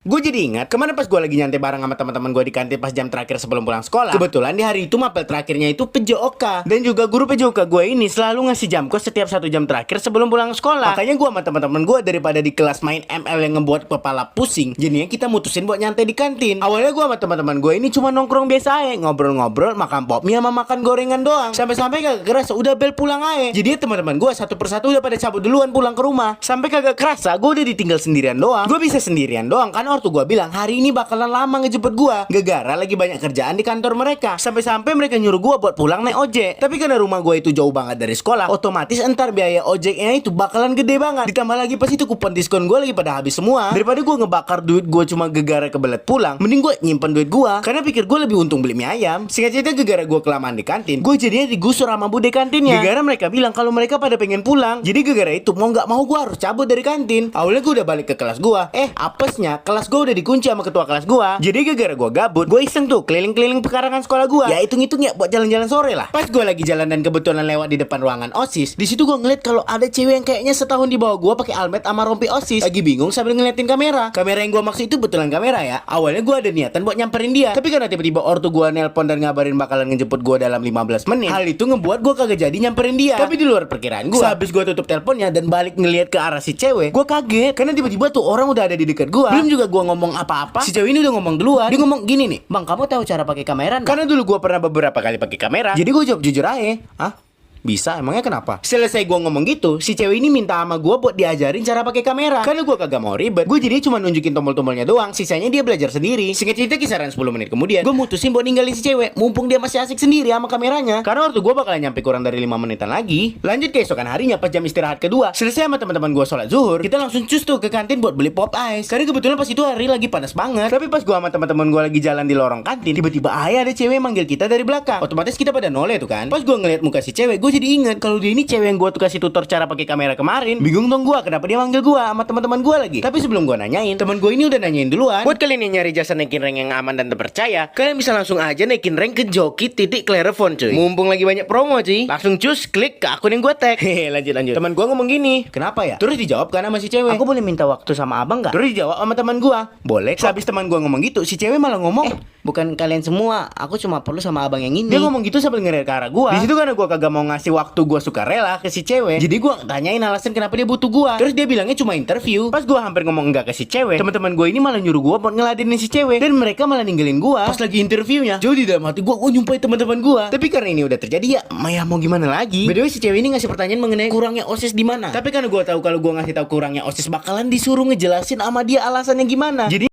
Gue jadi ingat kemana pas gue lagi nyantai bareng sama teman-teman gue di kantin pas jam terakhir sebelum pulang sekolah. Kebetulan di hari itu mapel terakhirnya itu PJOK. Dan juga guru PJOK gue ini selalu ngasih jam kos setiap 1 jam terakhir sebelum pulang sekolah. Makanya gue sama teman-teman gue daripada di kelas main ML yang ngebuat kepala pusing, jadinya kita mutusin buat nyantai di kantin. Awalnya gue sama teman-teman gue ini cuma nongkrong biasa aja, ngobrol-ngobrol, makan pop mie sama makan gorengan doang. Sampai-sampai kagak kerasa udah bel pulang aja. Jadi teman-teman gue satu persatu udah pada cabut duluan pulang ke rumah. Sampai kagak kerasa gue udah ditinggal sendirian doang. Gue bisa sendirian doang kan ortu gue bilang hari ini bakalan lama ngejemput gua. Gara-gara lagi banyak kerjaan di kantor mereka. Sampai-sampai mereka nyuruh gua buat pulang naik ojek. Tapi karena rumah gua itu jauh banget dari sekolah, otomatis entar biaya ojeknya itu bakalan gede banget. Ditambah lagi pas itu kupon diskon gua lagi pada habis semua. Daripada gua ngebakar duit gua cuma gara-gara kebelet pulang, mending gua nyimpen duit gua karena pikir gua lebih untung beli mie ayam. Singkat cerita gara-gara gua kelamaan di kantin, gua jadinya digusur sama bude kantinnya. Gara-gara mereka bilang kalau mereka pada pengen pulang. Jadi gara-gara itu mau nggak mau gua harus cabut dari kantin. Awalnya gua udah balik ke kelas gua. Apesnya kelas gua udah dikunci sama ketua kelas gua. Jadi gara-gara gua gabut, gua iseng tuh keliling-keliling pekarangan sekolah gua. Ya hitung-hitung ya buat jalan-jalan sore lah. Pas gua lagi jalan dan kebetulan lewat di depan ruangan OSIS, di situ gua ngeliat kalau ada cewek yang kayaknya setahun di bawah gua pakai almet sama rompi OSIS. Lagi bingung sambil ngeliatin kamera. Kamera yang gua maksud itu betulan kamera ya. Awalnya gua ada niatan buat nyamperin dia, tapi karena tiba-tiba ortu gua nelpon dan ngabarin bakalan ngejemput gua dalam 15 menit, hal itu ngebuat gua kagak jadi nyamperin dia. Tapi di luar perkiraan gua, sehabis gua tutup teleponnya dan balik ngeliat ke arah si cewek, gua kaget karena tiba-tiba tuh orang udah ada di dekat gua. Belum juga gua ngomong apa-apa, si cewek ini udah ngomong duluan. Dia ngomong gini nih, "Bang, kamu tahu cara pakai kamera nggak?" Karena dulu gua pernah beberapa kali pakai kamera, jadi gua jawab jujur aja. Hah? Bisa, emangnya kenapa? Selesai gua ngomong gitu, si cewek ini minta sama gua buat diajarin cara pakai kamera. Karena gua kagak mau ribet, gua jadi cuma nunjukin tombol-tombolnya doang, sisanya dia belajar sendiri. Singkat cerita kisaran 10 menit kemudian, gua mutusin buat ninggalin si cewek, mumpung dia masih asik sendiri sama kameranya. Karena waktu gua bakalan nyampe kurang dari 5 menitan lagi. Lanjut keesokan harinya pas jam istirahat kedua, selesai sama teman-teman gua sholat zuhur, kita langsung cus tuh ke kantin buat beli pop ice. Karena kebetulan pas itu hari lagi panas banget. Tapi pas gua sama teman-teman gua lagi jalan di lorong kantin, tiba-tiba ada cewek manggil kita dari belakang. Otomatis kita pada noleh tuh kan. Pas gua ngeliat muka si cewek, gua jadi inget kalau dia ini cewek yang gua tuh kasih tutor cara pakai kamera kemarin. Bingung dong gua kenapa dia manggil gua sama teman-teman gua lagi. Tapi sebelum gua nanyain, teman gua ini udah nanyain duluan. Buat kalian yang nyari jasa naikin rank yang aman dan terpercaya, kalian bisa langsung aja naikin rank ke Joki.Clerefont cuy. Mumpung lagi banyak promo cuy. Langsung cus klik ke akun yang gua tag. Hehe, lanjut. Teman gua ngomong gini, "Kenapa ya?" Terus dijawab kan sama si cewek, "Aku boleh minta waktu sama abang nggak?" Terus dijawab sama teman gua, "Boleh." Habis teman gua ngomong gitu, si cewek malah ngomong, "Bukan kalian semua, aku cuma perlu sama abang yang ini." Dia ngomong gitu sambil ngeliat ke arah gua. Di situ karena gua kagak mau ngasih waktu gua sukarela ke si cewek, jadi gua tanyain alasan kenapa dia butuh gua. Terus dia bilangnya cuma interview. Pas gua hampir ngomong enggak ke si cewek, teman-teman gua ini malah nyuruh gua buat ngeladenin si cewek, dan mereka malah ninggalin gua pas lagi interviewnya. Jauh di dalam hati gua nyumpahin teman-teman gua. Tapi karena ini udah terjadi ya, Maya mau gimana lagi? By the way, si cewek ini ngasih pertanyaan mengenai kurangnya OSIS di mana. Tapi karena gua tahu kalau gua ngasih tahu kurangnya OSIS bakalan disuruh ngejelasin sama dia alasannya gimana. Jadi